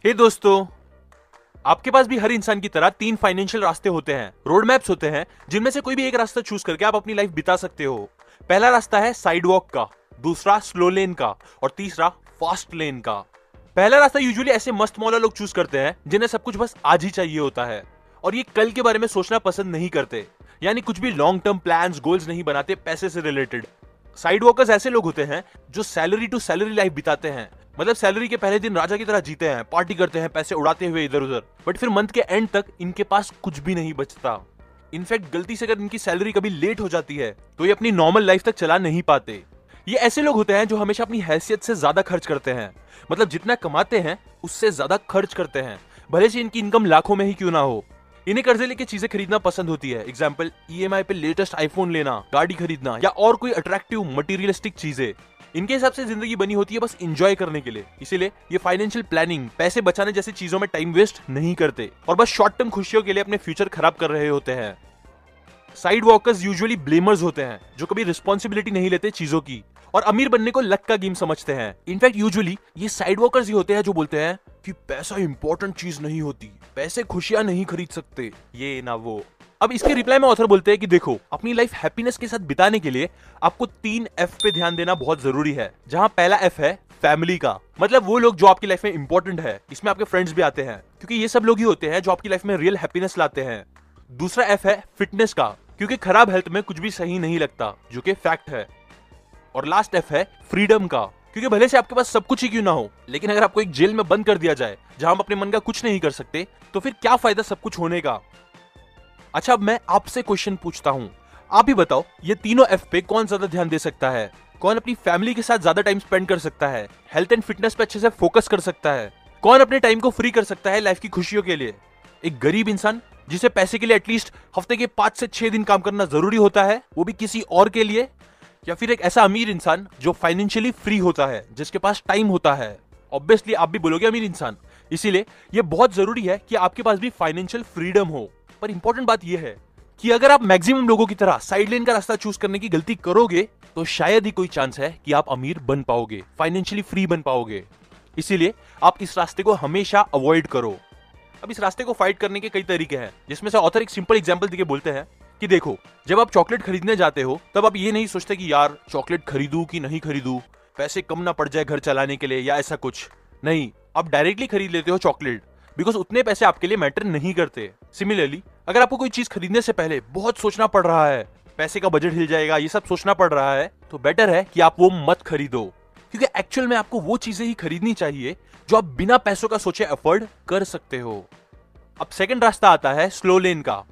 हे दोस्तों, आपके पास भी हर इंसान की तरह तीन फाइनेंशियल रास्ते होते हैं, रोड मैप्स होते हैं, जिनमें से कोई भी एक रास्ता चूज करके आप अपनी लाइफ बिता सकते हो। पहला रास्ता है साइड वॉक का, दूसरा स्लो लेन का और तीसरा फास्ट लेन का। पहला रास्ता यूजुअली ऐसे मस्त मौला लोग चूज करते हैं जिन्हें सब कुछ बस आज ही चाहिए होता है और ये कल के बारे में सोचना पसंद नहीं करते, यानी कुछ भी लॉन्ग टर्म प्लान्स गोल्स नहीं बनाते पैसे से रिलेटेड। साइड वॉकर्स ऐसे लोग होते हैं जो सैलरी टू सैलरी लाइफ बिताते हैं, मतलब सैलरी के पहले दिन राजा की तरह जीते हैं, पार्टी करते हैं पैसे उड़ाते हुए इधर उधर, बट फिर मंथ के एंड तक इनके पास कुछ भी नहीं बचता। इनफैक्ट गलती से अगर इनकी सैलरी कभी लेट हो जाती है तो ये अपनी नॉर्मल लाइफ तक चला नहीं पाते। ये ऐसे लोग होते हैं जो हमेशा अपनी हैसियत से ज्यादा खर्च करते हैं, मतलब जितना कमाते हैं उससे ज्यादा खर्च करते हैं, भले से इनकी इनकम लाखों में ही क्यों ना हो। इन्हें कर्जे लेके चीजें खरीदना पसंद होती है, एग्जाम्पल ईएमआई पे लेटेस्ट आईफोन लेना, गाड़ी खरीदना या और कोई अट्रैक्टिव मटेरियलिस्टिक चीजें। इनके हिसाब से जिंदगी बनी होती है बस एंजॉय करने के लिए, इसीलिए ये फाइनेंशियल प्लानिंग, पैसे बचाने जैसी चीजों में टाइम वेस्ट नहीं करते और बस शॉर्ट टर्म खुशियों के लिए अपने फ्यूचर खराब कर रहे होते हैं। साइड वॉकर्स यूजुअली ब्लेमर्स होते हैं जो कभी रिस्पॉन्सिबिलिटी नहीं लेते चीजों की और अमीर बनने को लक का गेम समझते हैं। इनफैक्ट यूजुअली ये साइड वॉकर्स ही होते हैं जो बोलते हैं कि पैसा इंपॉर्टेंट चीज नहीं होती, पैसे खुशियां नहीं खरीद सकते, ये ना वो। अब इसके रिप्लाई में ऑथर बोलते हैं कि देखो, अपनी लाइफ हैप्पीनेस के साथ बिताने के लिए आपको 3 F पे ध्यान देना बहुत जरूरी है, जहां पहला F है फैमिली का, मतलब वो लोग जो आपकी लाइफ में इंपॉर्टेंट है। इसमें आपके फ्रेंड्स भी आते हैं क्योंकि ये सब लोग ही होते हैं जो आपकी लाइफ में रियल हैप्पीनेस लाते हैं। दूसरा F है फिटनेस का, क्योंकि खराब हेल्थ में कुछ भी सही नहीं लगता, जो कि फैक्ट है। और लास्ट F है फ्रीडम का, क्योंकि भले से आपके पास सब कुछ ही क्यों ना हो, लेकिन अगर आपको एक जेल में बंद कर दिया जाए जहां आप अपने मन का कुछ नहीं कर सकते, तो फिर क्या फायदा सब कुछ होने का। अच्छा, अब मैं आपसे क्वेश्चन पूछता हूं, आप ही बताओ, ये तीनों F पे कौन ज्यादा ध्यान दे सकता है? कौन अपनी फैमिली के साथ ज्यादा टाइम स्पेंड कर सकता है, हेल्थ एंड फिटनेस पे अच्छे से फोकस कर सकता है? कौन अपने टाइम को फ्री कर सकता है लाइफ की खुशियों के लिए? एक गरीब इंसान जिसे पैसे के लिए एटलीस्ट हफ्ते के 5 से 6 दिन काम करना जरूरी होता है, वो भी किसी और के लिए? या फिर एक ऐसा अमीर इंसान जो फाइनेंशियली फ्री होता है, जिसके पास टाइम होता है? ऑब्वियसली आप भी बोलोगे अमीर इंसान, इसीलिए यह बहुत जरूरी है कि आपके पास भी फाइनेंशियल फ्रीडम हो। पर इंपॉर्टेंट बात यह है कि अगर आप मैक्सिमम लोगों की तरह साइड लेन का रास्ता चूज करने की गलती करोगे तो शायद ही कोई चांस है कि आप अमीर बन पाओगे, फाइनेंशियली फ्री बन पाओगे। इसीलिए आप इस रास्ते को हमेशा अवॉइड करो। अब इस रास्ते को फाइट करने के कई तरीके हैं, जिसमें से ऑथर एक सिंपल एग्जांपल देके बोलते हैं कि देखो, जब आप चॉकलेट खरीदने जाते हो तब आप ये नहीं सोचते कि यार चॉकलेट खरीदूं कि नहीं खरीदूं, पैसे कम ना पड़ जाए घर चलाने के लिए या ऐसा कुछ नहीं, आप डायरेक्टली खरीद लेते हो चॉकलेट, बिकॉज उतने पैसे आपके लिए मैटर नहीं करते। सिमिलरली, अगर आपको कोई चीज खरीदने से पहले बहुत सोचना पड़ रहा है, पैसे का बजट हिल जाएगा, ये सब सोचना पड़ रहा है, तो बेटर है कि आप वो मत खरीदो, क्योंकि एक्चुअल में आपको वो चीजें ही खरीदनी चाहिए जो आप बिना पैसों का सोचे अफोर्ड कर सकते हो। अब सेकंड रास्ता आता है स्लो लेन का।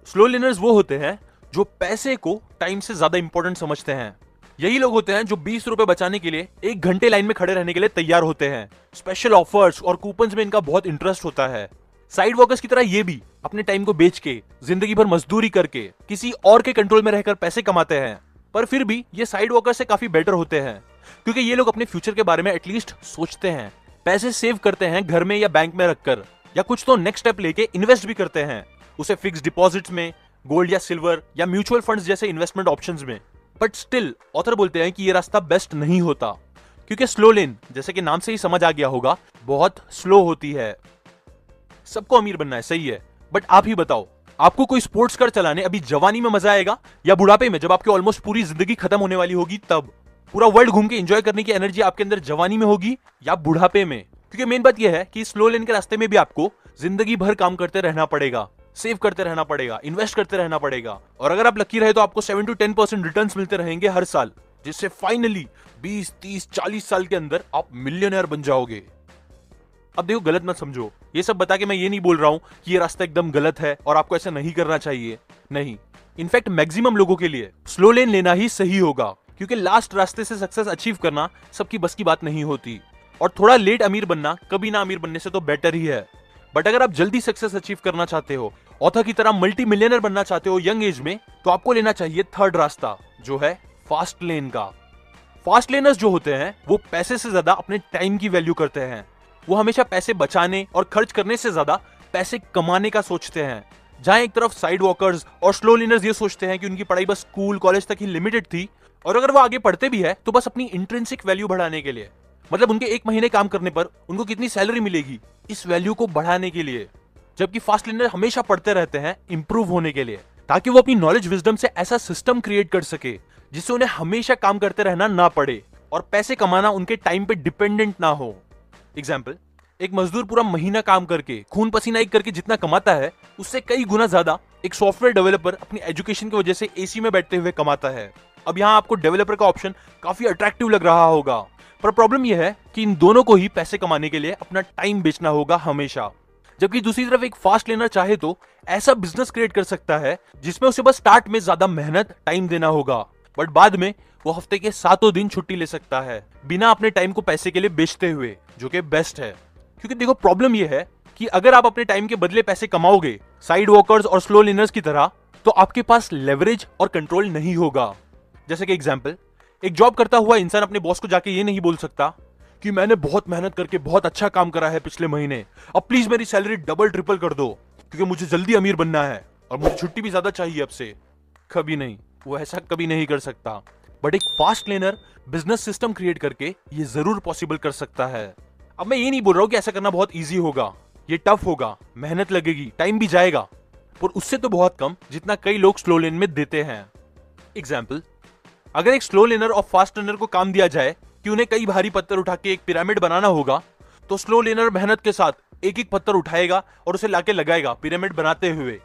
स्लो लेनर्स वो होते हैं जो पैसे को टाइम से ज्यादा इंपॉर्टेंट समझते हैं। यही लोग होते हैं जो 20 रुपए बचाने के लिए 1 घंटे लाइन में खड़े रहने के लिए तैयार होते हैं। स्पेशल ऑफर्स और कूपन्स में इनका बहुत इंटरेस्ट होता है। साइड वर्कर्स की तरह ये भी अपने टाइम को बेच के, जिंदगी भर मजदूरी करके, किसी और के कंट्रोल में रहकर पैसे कमाते हैं। पर फिर भी ये साइड वर्कर्स से काफी बेटर होते हैं, क्योंकि ये लोग अपने फ्यूचर के बारे में एटलीस्ट सोचते हैं, पैसे सेव करते हैं घर में या बैंक में रखकर, या कुछ तो नेक्स्ट स्टेप लेके इन्वेस्ट भी करते हैं, उसे फिक्स डिपॉजिट्स में, गोल्ड या सिल्वर या म्यूचुअल फंड्स जैसे इन्वेस्टमेंट ऑप्शंस में। बट स्टिल ऑथर बोलते हैं कि ये रास्ता बेस्ट नहीं होता, क्योंकि स्लो लेन, जैसे कि नाम से ही समझ आ गया होगा, बहुत स्लो होती है। सबको अमीर बनना है, सही है, बट आप ही बताओ, आपको कोई स्पोर्ट्स कार चलाने अभी जवानी में मजा आएगा या बुढ़ापे में, जब आपकी ऑलमोस्ट पूरी जिंदगी खत्म होने वाली होगी तब? पूरा वर्ल्ड घूम के एंजॉय करने की एनर्जी आपके अंदर जवानी में होगी या बुढ़ापे में? क्योंकि मेन बात यह है कि स्लो लेन के रास्ते में भी आपको जिंदगी भर काम करते रहना पड़ेगा, सेव करते रहना पड़ेगा, इन्वेस्ट करते रहना पड़ेगा, और अगर आप लकी रहे तो आपको 7 to 10% रिटर्न्स मिलते रहेंगे हर साल, जिससे फाइनली 20, 30, 40 साल के अंदर आप मिलियनर बन जाओगे। अब देखो, गलत मत समझो, ये सब बता के मैं ये नहीं बोल रहा हूं कि ये रास्ता एकदम गलत है और आपको ऐसा नहीं करना चाहिए, नहीं। इनफैक्ट मैक्सिमम लोगों के लिए स्लो लेन लेना ही सही होगा, क्योंकि लास्ट रास्ते से सक्सेस अचीव करना सबकी बस की बात नहीं होती, और थोड़ा लेट अमीर बनना कभी ना अमीर बनने से तो बेटर ही है। बट अगर आप जल्दी सक्सेस अचीव करना चाहते हो, ऑथर की तरह मल्टी मिलियनर बनना चाहते हो यंग एज में, तो आपको लेना चाहिए थर्ड रास्ता, जो है फास्ट लेन का। फास्ट लेनर्स जो होते हैं वो पैसे से ज्यादा अपने टाइम की वैल्यू करते हैं। वो हमेशा पैसे बचाने और खर्च करने से ज्यादा पैसे कमाने का सोचते हैं। जहां एक तरफ साइड वॉकर्स और स्लो लेनर्स ये सोचते हैं कि उनकी पढ़ाई बस स्कूल कॉलेज तक ही लिमिटेड थी, और अगर वो आगे पढ़ते भी है तो बस अपनी इंट्रिंसिक वैल्यू बढ़ाने के लिए। मतलब उनके एक महीने काम करने पर उनको कितनी सैलरी मिलेगी, इस वैल्यू को बढ़ाने के लिए। जबकि फास्ट लर्नर हमेशा पढ़ते रहते हैं इंप्रूव होने के लिए, ताकि वो अपनी नॉलेज विजडम से ऐसा सिस्टम क्रिएट कर सके जिससे उन्हें हमेशा काम करते रहना ना पड़े और पैसे कमाना उनके टाइम पे डिपेंडेंट ना हो। एग्जाम्पल, एक मजदूर पूरा महीना काम करके खून पसीना एक करके जितना कमाता है, उससे कई गुना ज्यादा एक सॉफ्टवेयर डेवलपर अपनी एजुकेशन की वजह से एसी में बैठते हुए कमाता है। अब यहाँ आपको डेवलपर का ऑप्शन काफी अट्रैक्टिव लग रहा होगा, पर प्रॉब्लम यह है कि इन दोनों को ही पैसे कमाने के लिए अपना टाइम बेचना होगा हमेशा। जबकि दूसरी तरफ एक फास्ट लर्नर चाहे तो ऐसा बिजनेस क्रिएट कर सकता है जिसमें उसे बस स्टार्ट में ज्यादा मेहनत टाइम देना होगा, बट बाद में वो हफ्ते के 7 दिन छुट्टी ले सकता है बिना अपने टाइम को पैसे के लिए बेचते हुए, जो कि बेस्ट है। क्योंकि देखो प्रॉब्लम यह है कि अगर आप अपने टाइम के बदले पैसे कमाओगे साइड वॉकर्स और स्लो लर्नर्स की तरह, तो आपके पास लेवरेज और कंट्रोल नहीं होगा। जैसे कि एग्जांपल, एक जॉब करता हुआ इंसान अपने बॉस को जाके ये नहीं बोल सकता कि मैंने बहुत मेहनत करके बहुत अच्छा काम करा है पिछले महीने, अब प्लीज मेरी सैलरी डबल ट्रिपल कर दो क्योंकि मुझे जल्दी अमीर बनना है और मुझे छुट्टी भी ज्यादा चाहिए अब से। कभी नहीं, वो ऐसा कभी नहीं कर सकता। बट एक fast learner business system create करके ये जरूर पॉसिबल कर सकता है। अब मैं ये नहीं बोल रहा हूं कि ऐसा करना बहुत इजी होगा, ये टफ होगा, मेहनत लगेगी, टाइम भी जाएगा, पर उससे तो बहुत कम जितना कई लोग स्लो लर्न में देते हैं। एग्जाम्पल, अगर एक स्लो लर्नर और फास्ट लर्नर को काम दिया जाए कि उन्हें कई भारी पत्थर उठा के एक पिरामिड बनाना होगा, तो स्लो लर्नर मेहनत के साथ एक एक पत्थर उठाएगा और उसे लाके लगाएगा पिरामिड बनाते हुए,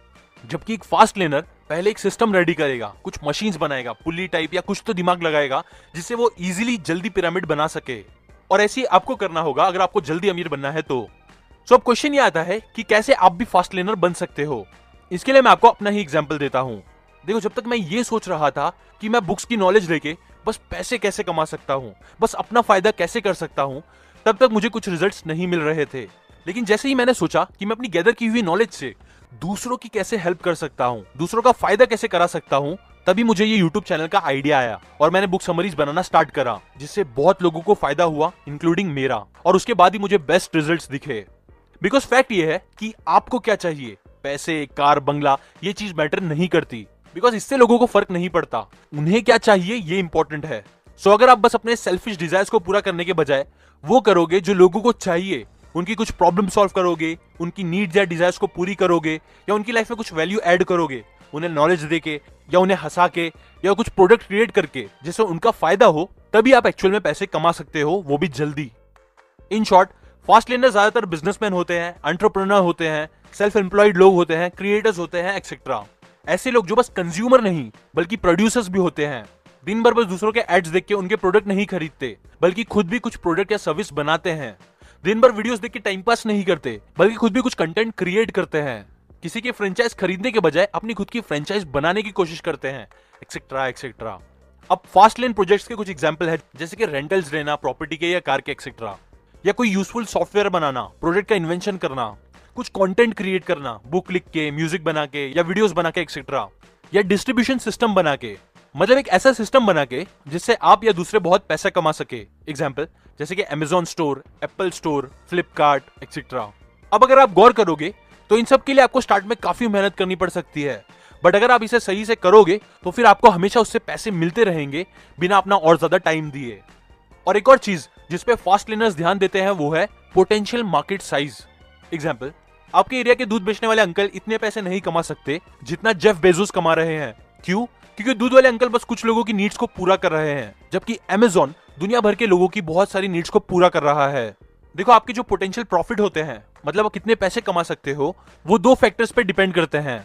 जबकि एक फास्ट लर्नर पहले एक सिस्टम रेडी करेगा, कुछ मशीन्स बनाएगा, पुल्ली टाइप या कुछ तो दिमाग लगाएगा जिससे वो इजीली जल्दी पिरामिड बना सके। और ऐसे ही आपको करना होगा अगर आपको जल्दी अमीर बनना है तो। सो अब क्वेश्चन ये आता है कि कैसे आप भी फास्ट लर्नर बन सकते हो। इसके लिए मैं आपको अपना ही एग्जांपल देता हूं। देखो, जब तक मैं ये सोच रहा था कि मैं बुक्स की नॉलेज लेके बस पैसे कैसे कमा सकता हूं, बस अपना फायदा कैसे कर सकता हूं, तब तक मुझे कुछ रिजल्ट्स नहीं मिल रहे थे। लेकिन जैसे ही मैंने सोचा कि मैं अपनी गैदर की हुई नॉलेज से दूसरों की कैसे हेल्प कर सकता हूं, दूसरों का फायदा कैसे करा सकता हूं, तभी मुझे ये YouTube चैनल का आइडिया आया और मैंने बुक समरीज बनाना स्टार्ट करा, जिससे बहुत लोगों को फायदा हुआ, इंक्लूडिंग मेरा। और उसके बाद ही मुझे बेस्ट रिजल्ट्स दिखे। बिकॉज फैक्ट ये है कि आपको क्या चाहिए, पैसे, कार, बंगला, ये चीज मैटर नहीं करती, बिकॉज इससे लोगों को फर्क नहीं पड़ता। उन्हें क्या चाहिए ये इंपॉर्टेंट है। सो अगर आप बस अपने सेल्फिश डिजायर्स को पूरा करने के बजाय वो करोगे जो लोगों को चाहिए, उनकी कुछ प्रॉब्लम सॉल्व करोगे, उनकी नीड्स या डिजायर्स को पूरी करोगे, या उनकी लाइफ में कुछ वैल्यू ऐड करोगे, उन्हें नॉलेज देके या उन्हें हंसा के या कुछ प्रोडक्ट क्रिएट करके जिससे उनका फायदा हो, तभी आप एक्चुअल में पैसे कमा सकते हो, वो भी जल्दी। इन शॉर्ट, फास्ट लर्नर ज्यादातर बिजनेसमैन होते हैं, एंटरप्रेन्योर होते हैं, सेल्फ एम्प्लॉयड लोग होते हैं, क्रिएटर्स होते हैं, एक्सेट्रा। ऐसे लोग जो बस कंज्यूमर नहीं बल्कि प्रोड्यूसर्स भी होते हैं। दिन भर बस दूसरों के एड्स देख के उनके प्रोडक्ट नहीं खरीदते, बल्कि खुद भी कुछ प्रोडक्ट या सर्विस बनाते हैं। दिन भर वीडियोस देख के टाइम पास नहीं करते, बल्कि खुद भी कुछ कंटेंट क्रिएट करते हैं। किसी के फ्रेंचाइज खरीदने के बजाय अपनी खुद की फ्रेंचाइज बनाने की कोशिश करते हैं, एक्सेट्रा एक्सेट्रा। अब फास्ट लेन प्रोजेक्ट्स के कुछ एग्जांपल है, जैसे कि रेंटल्स लेना, प्रॉपर्टी के या कार के, एक्सेट्रा। या कोई यूजफुल सॉफ्टवेयर बनाना, प्रोजेक्ट का इन्वेंशन करना, कुछ कंटेंट क्रिएट करना, बुक लिख के, म्यूजिक बना के या वीडियोस बना के, एक्सेट्रा। या डिस्ट्रीब्यूशन सिस्टम बना के, मतलब एक ऐसा सिस्टम बना के जिससे आप या दूसरे बहुत पैसा कमा सके। एग्जाम्पल जैसे कि Amazon store, Apple store, Flipkart, etcetera. अब अगर आप गौर करोगे तो इन सब के लिए आपको स्टार्ट में काफी मेहनत करनी पड़ सकती है, बट अगर आप इसे सही से करोगे तो फिर आपको हमेशा उससे पैसे मिलते रहेंगे बिना अपना और ज्यादा टाइम दिए। और एक और चीज जिसपे फास्ट लर्नर्स ध्यान देते हैं वो है पोटेंशियल मार्केट साइज। एग्जाम्पल, आपके एरिया के दूध बेचने वाले अंकल इतने पैसे नहीं कमा सकते जितना जेफ बेजोस कमा रहे हैं। क्यों? क्योंकि दूध वाले अंकल बस कुछ लोगों की नीड्स को पूरा कर रहे हैं, जबकि Amazon दुनिया भर के लोगों की बहुत सारी नीड्स को पूरा कर रहा है। देखो, आपके जो पोटेंशियल प्रॉफिट होते हैं, मतलब आप कितने पैसे कमा सकते हो, वो दो फैक्टर्स पे डिपेंड करते हैं।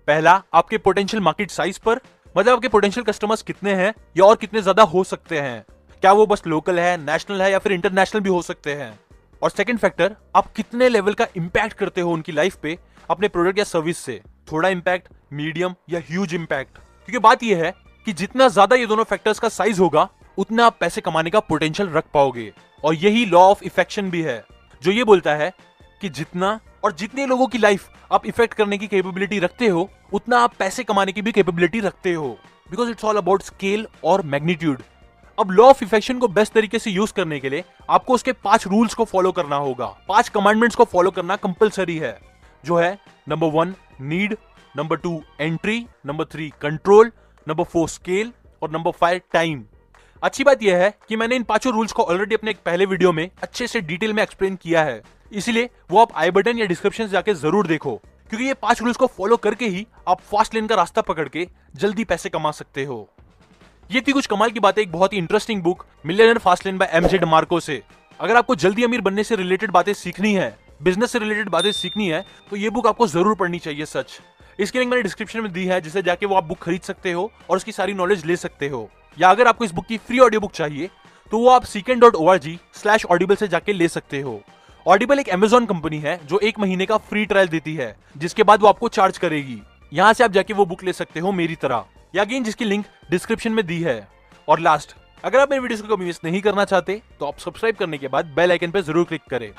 पहला, आपके पोटेंशियल मार्केट साइज पर, मतलब आपके पोटेंशियल कस्टमर्स कितने हैं या और कितने ज्यादा हो सकते हैं। क्या वो बस लोकल है, नेशनल है या फिर इंटरनेशनल भी हो सकते हैं। और सेकंड फैक्टर, आप कितने लेवल का इंपैक्ट करते हो उनकी लाइफ पे अपने प्रोडक्ट या सर्विस से। थोड़ा इंपैक्ट, मीडियम या ह्यूज इंपैक्ट। क्योंकि बात यह है कि जितना ज्यादा ये दोनों फैक्टर्स का साइज होगा, उतना आप पैसे कमाने का पोटेंशियल रख पाओगे। और यही लॉ ऑफ इफेक्शन भी है, जो ये बोलता है कि जितना और जितने लोगों की लाइफ आप इफेक्ट करने की कैपेबिलिटी रखते हो, उतना आप पैसे कमाने की भी कैपेबिलिटी रखते हो। Because it's all about scale और मैग्नीट्यूड। अब लॉ ऑफ इफेक्शन को बेस्ट तरीके से यूज करने के लिए आपको उसके 5 रूल्स को फॉलो करना होगा, 5 कमांडमेंट्स को फॉलो करना कंपलसरी है, जो है number 1 need, number 2 entry, number 3 control, number 4 scale और नंबर 5 टाइम। अच्छी बात यह है कि मैंने इन 5 रूल्स को ऑलरेडी अपने एक पहले वीडियो में अच्छे से डिटेल में एक्सप्लेन किया है, इसीलिए वो आप आई बटन या डिस्क्रिप्शन से जाके जरूर देखो, क्योंकि ये 5 रूल्स को फॉलो करके ही आप फास्ट लेन का रास्ता पकड़ के जल्दी पैसे कमा सकते हो। ये थी कुछ कमाल की बातें एक बहुत ही interesting book millionaire fast lane by MJ DeMarco से। अगर आपको जल्दी अमीर बनने से रिलेटेड बातें सीखनी है, बिजनेस से रिलेटेड बातें सीखनी है, तो ये बुक आपको जरूर पढ़नी चाहिए सच। इसकी लिंक मैंने डिस्क्रिप्शन में दी है, जिसे जाके वो आप बुक खरीद सकते हो और उसकी सारी नॉलेज ले सकते हो। या अगर आपको इस बुक की फ्री ऑडियो बुक चाहिए तो वो आप seekn.org/audible से जाके ले सकते हो। ऑडिबल एक अमेजॉन कंपनी है जो 1 महीने का फ्री ट्रायल देती है, जिसके बाद वो आपको चार्ज करेगी। यहां से आप जाके वो बुक ले सकते हो मेरी तरह, या अगेन जिसकी लिंक डिस्क्रिप्शन में दी है। और लास्ट, अगर आप मेरे वीडियोस को कभी मिस नहीं करना चाहते तो आप सब्सक्राइब करने के बाद बेल आइकन पे जरूर क्लिक करें।